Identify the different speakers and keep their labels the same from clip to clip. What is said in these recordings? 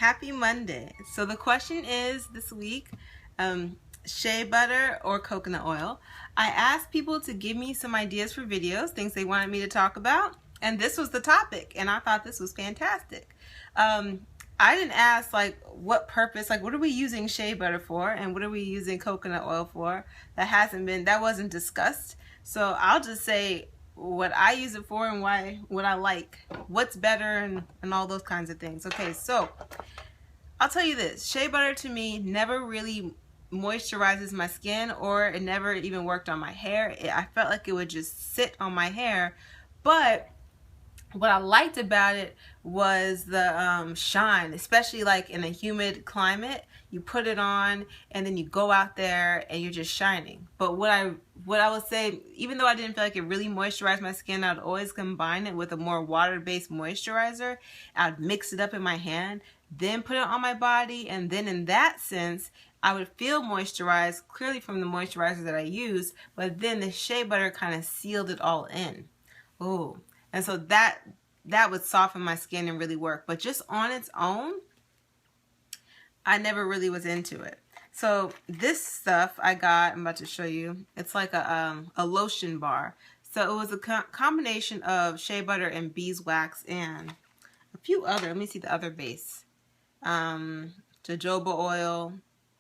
Speaker 1: Happy Monday. So the question is this week, shea butter or coconut oil. I asked people to give me some ideas for videos, things they wanted me to talk about, and this was the topic, and I thought this was fantastic. I didn't ask like what purpose, like what are we using shea butter for, and what are we using coconut oil for? That wasn't discussed. So I'll just say what I use it for and what I like, what's better, and all those kinds of things. Okay, so I'll tell you this, shea butter to me never really moisturizes my skin, or it never even worked on my hair. I felt like it would just sit on my hair, but what I liked about it was the shine, especially like in a humid climate. You put it on and then you go out there and you're just shining. But what I would say, even though I didn't feel like it really moisturized my skin, I'd always combine it with a more water-based moisturizer. I'd mix it up in my hand, then put it on my body, and then in that sense I would feel moisturized clearly from the moisturizer that I used, but then the shea butter kind of sealed it all in. Oh, and so that would soften my skin and really work. But just on its own, I never really was into it. So this stuff I got, I'm about to show you. It's like a lotion bar. So it was a combination of shea butter and beeswax and a few other, let me see the other base. Jojoba oil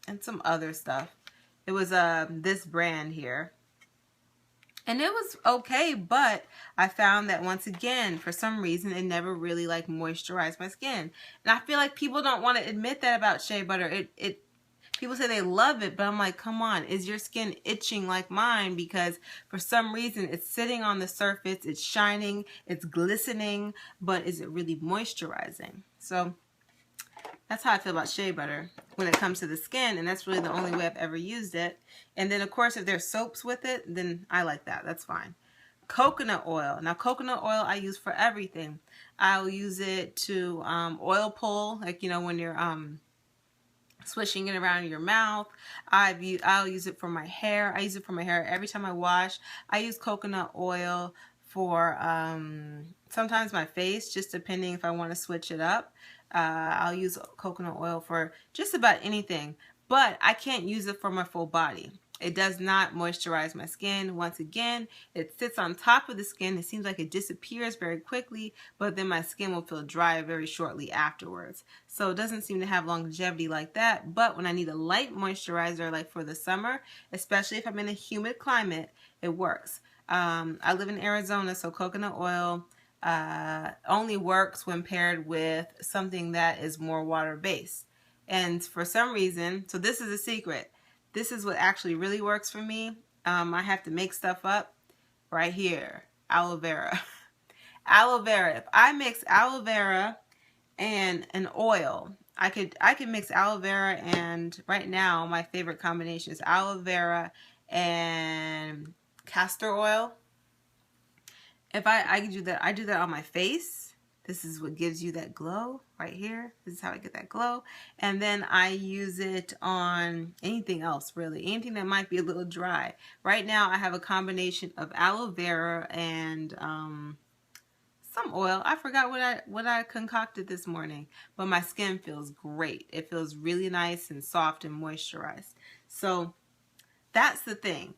Speaker 1: and some other stuff. It was this brand here. And it was okay, but I found that once again, for some reason, it never really like moisturized my skin. And I feel like people don't want to admit that about shea butter. People say they love it, but I'm like, come on, is your skin itching like mine? Because for some reason, it's sitting on the surface, it's shining, it's glistening, but is it really moisturizing? So that's how I feel about shea butter when it comes to the skin, and that's really the only way I've ever used it. And then, of course, if there's soaps with it, then I like that. That's fine. Coconut oil. Now, coconut oil I use for everything. I'll use it to oil pull, like, you know, when you're swishing it around in your mouth. I'll use it for my hair. I use it for my hair every time I wash. I use coconut oil for sometimes my face, just depending if I want to switch it up. I'll use coconut oil for just about anything, but I can't use it for my full body. It does not moisturize my skin. Once again, it sits on top of the skin. It seems like it disappears very quickly, but then my skin will feel dry very shortly afterwards. So it doesn't seem to have longevity like that, but when I need a light moisturizer, like for the summer, especially if I'm in a humid climate, it works. I live in Arizona, so coconut oil only works when paired with something that is more water-based. And for some reason, so this is a secret, this is what actually really works for me. I have to make stuff up right here. Aloe vera. Aloe vera. If I mix aloe vera and an oil, I could mix aloe vera, and right now my favorite combination is aloe vera and castor oil. If I do that, I do that on my face. This is what gives you that glow right here. This is how I get that glow. And then I use it on anything else, really. Anything that might be a little dry. Right now I have a combination of aloe vera and some oil. I forgot what I concocted this morning, but my skin feels great. It feels really nice and soft and moisturized. So that's the thing.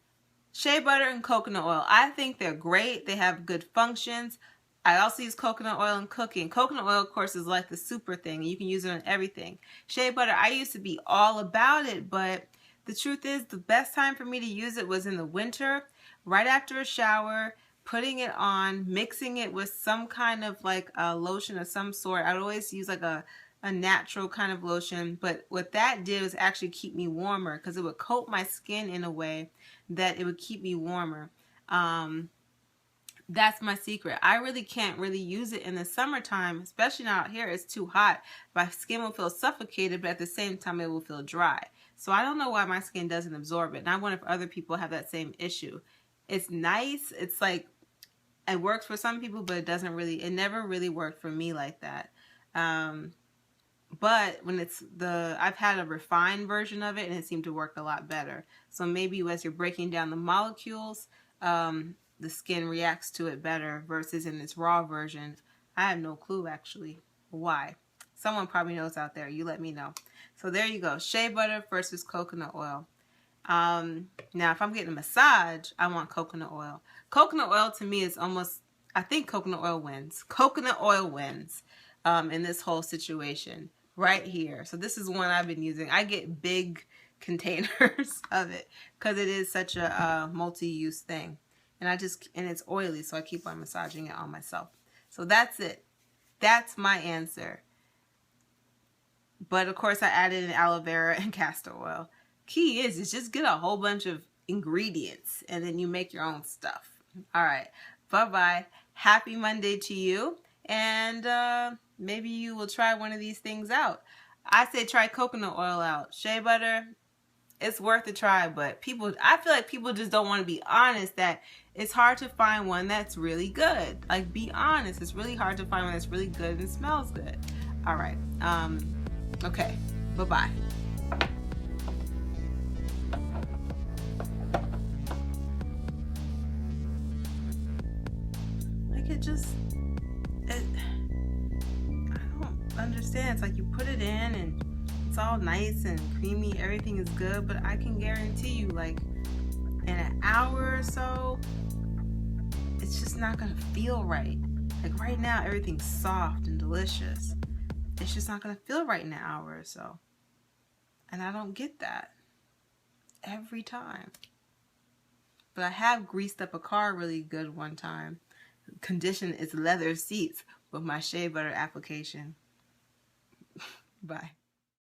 Speaker 1: Shea butter and coconut oil, I think they're great. They have good functions. I also use coconut oil in cooking. Coconut oil, of course, is like the super thing. You can use it on everything. Shea butter, I used to be all about it, but the truth is the best time for me to use it was in the winter, right after a shower, putting it on, mixing it with some kind of like a lotion of some sort. I'd always use like a natural kind of lotion, but what that did was actually keep me warmer, because it would coat my skin in a way that it would keep me warmer. That's my secret. I really can't really use it in the summertime, especially not out here. It's too hot. My skin will feel suffocated, but at the same time it will feel dry. So I don't know why my skin doesn't absorb it, and I wonder if other people have that same issue. It's nice. It's like it works for some people, but it never really worked for me like that. But when I've had a refined version of it, and it seemed to work a lot better. So maybe as you're breaking down the molecules, the skin reacts to it better versus in its raw version. I have no clue actually why. Someone probably knows out there. You let me know. So there you go. Shea butter versus coconut oil. Now, if I'm getting a massage, I want coconut oil. Coconut oil to me is almost, I think coconut oil wins. Coconut oil wins in this whole situation right here. So this is one I've been using. I get big containers of it because it is such a multi-use thing. And it's oily, so I keep on massaging it on myself. So that's it. That's my answer. But of course I added in aloe vera and castor oil. Key is just get a whole bunch of ingredients and then you make your own stuff. All right. Bye-bye. Happy Monday to you. And maybe you will try one of these things out. I say try coconut oil out. Shea butter, it's worth a try, but I feel like people just don't want to be honest that it's hard to find one that's really good. Like, be honest. It's really hard to find one that's really good and smells good. All right. Okay. Bye-bye. Like, I don't understand. It's like you put it in and it's all nice and creamy. Everything is good, but I can guarantee you, like, in an hour or so, it's just not gonna feel right. Like right now, everything's soft and delicious. It's just not gonna feel right in an hour or so. And I don't get that every time. But I have greased up a car really good one time. Conditioned its leather seats with my shea butter application. Bye.